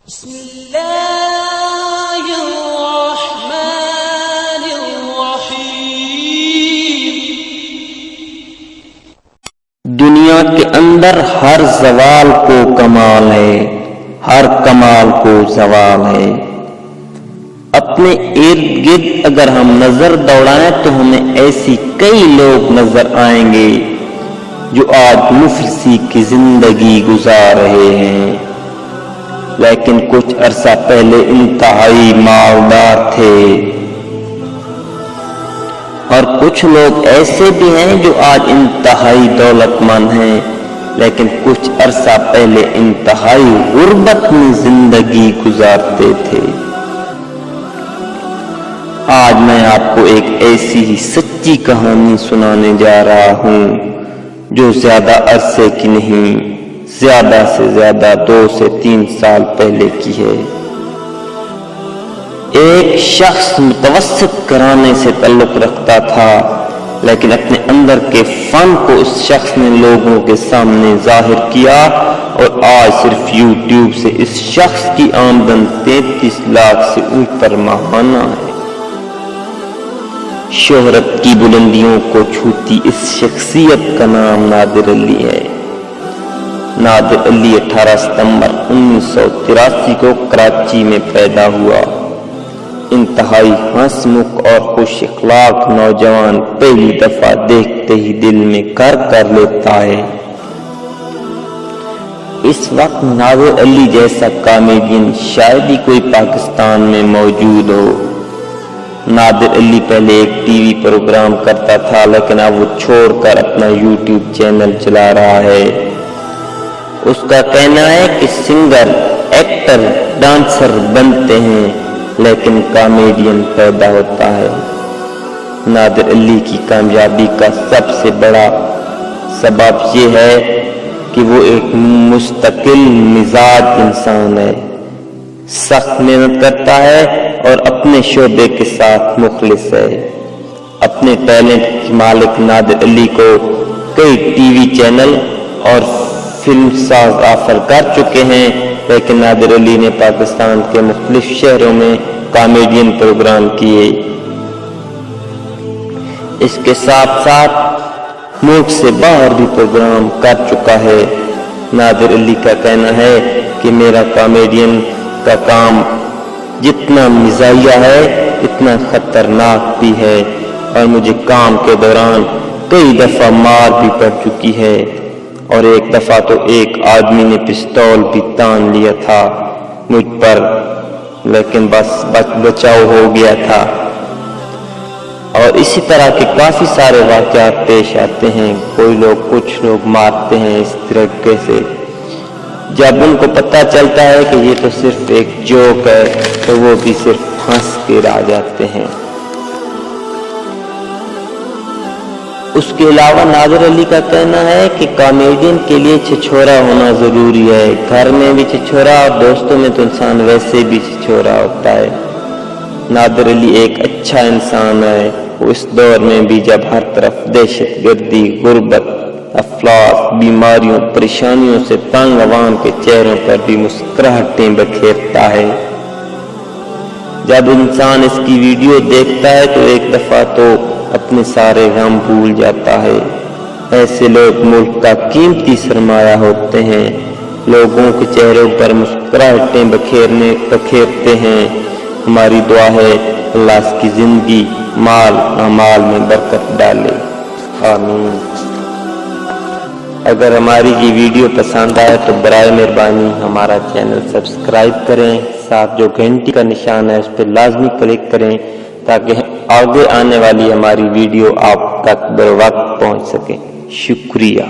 بسم اللہ الرحمن الرحیم۔ دنیا کے اندر ہر زوال کو کمال ہے، ہر کمال کو زوال ہے۔ اپنے ارد گرد اگر ہم نظر دوڑائیں تو ہمیں ایسی کئی لوگ نظر آئیں گے جو آج مفلسی کی زندگی گزار رہے ہیں، لیکن کچھ عرصہ پہلے انتہائی مالدار تھے، اور کچھ لوگ ایسے بھی ہیں جو آج انتہائی دولت مند ہیں، لیکن کچھ عرصہ پہلے انتہائی غربت میں زندگی گزارتے تھے۔ آج میں آپ کو ایک ایسی ہی سچی کہانی سنانے جا رہا ہوں جو زیادہ عرصے کی نہیں، زیادہ سے زیادہ 2 سے 3 سال پہلے کی ہے۔ ایک شخص متوسط گھرانے سے تعلق رکھتا تھا، لیکن اپنے اندر کے فن کو اس شخص نے لوگوں کے سامنے ظاہر کیا، اور آج صرف یوٹیوب سے اس شخص کی آمدن 33 لاکھ سے اوپر ماہانہ ہے۔ شہرت کی بلندیوں کو چھوتی اس شخصیت کا نام نادر علی ہے۔ نادر علی 18 ستمبر 1983 کو کراچی میں پیدا ہوا۔ انتہائی ہنس مکھ اور خوش اخلاق نوجوان پہلی دفعہ دیکھتے ہی دل میں کر لیتا ہے۔ اس وقت نادر علی جیسا کامیڈین شاید ہی کوئی پاکستان میں موجود ہو۔ نادر علی پہلے ایک ٹی وی پروگرام کرتا تھا، لیکن اب وہ چھوڑ کر اپنا یوٹیوب چینل چلا رہا ہے۔ اس کا کہنا ہے کہ سنگر، ایکٹر، ڈانسر بنتے ہیں، لیکن کامیڈین پیدا ہوتا ہے۔ نادر علی کی کامیابی کا سب سے بڑا سبب یہ ہے کہ وہ ایک مستقل مزاج انسان ہے، سخت محنت کرتا ہے اور اپنے شعبے کے ساتھ مخلص ہے۔ اپنے ٹیلنٹ کے مالک نادر علی کو کئی ٹی وی چینل اور فلم ساز آفر کر چکے ہیں، لیکن نادر علی نے پاکستان کے مختلف شہروں میں کامیڈین پروگرام کیے۔ اس کے ساتھ ساتھ ملک سے باہر بھی پروگرام کر چکا ہے۔ نادر علی کا کہنا ہے کہ میرا کامیڈین کا کام جتنا مزاحیہ ہے اتنا خطرناک بھی ہے، اور مجھے کام کے دوران کئی دفعہ مار بھی پڑ چکی ہے، اور ایک دفعہ تو ایک آدمی نے پستول بھی تان لیا تھا مجھ پر، لیکن بس بچاؤ ہو گیا تھا۔ اور اسی طرح کے کافی سارے واقعات پیش آتے ہیں۔ کچھ لوگ مارتے ہیں اس طریقے سے۔ جب ان کو پتہ چلتا ہے کہ یہ تو صرف ایک جوک ہے تو وہ بھی صرف ہنس کے رہ جاتے ہیں۔ اس کے علاوہ نادر علی کا کہنا ہے کہ کامیڈین کے لیے چھچھورا ہونا ضروری ہے۔ گھر میں بھی چھچھورا اور دوستوں میں تو انسان ویسے بھی چھچھورا ہوتا ہے۔ نادر علی ایک اچھا انسان ہے۔ وہ اس دور میں بھی جب ہر طرف دہشت گردی، غربت، افلاس، بیماریوں، پریشانیوں سے تنگ عوام کے چہروں پر بھی مسکراہٹیں بکھیرتا ہے۔ جب انسان اس کی ویڈیو دیکھتا ہے تو ایک دفعہ تو اپنے سارے غم بھول جاتا ہے۔ ایسے لوگ ملک کا قیمتی سرمایہ ہوتے ہیں، لوگوں کے چہروں پر مسکراہٹیں بکھیرتے ہیں۔ ہماری دعا ہے اللہ اس کی زندگی، مال، اعمال میں برکت ڈالے، آمین۔ اگر ہماری یہ ویڈیو پسند آئے تو برائے مہربانی ہمارا چینل سبسکرائب کریں، ساتھ جو گھنٹی کا نشان ہے اس پہ لازمی کلک کریں تاکہ آگے آنے والی ہماری ویڈیو آپ تک بر وقت پہنچ سکے۔ شکریہ۔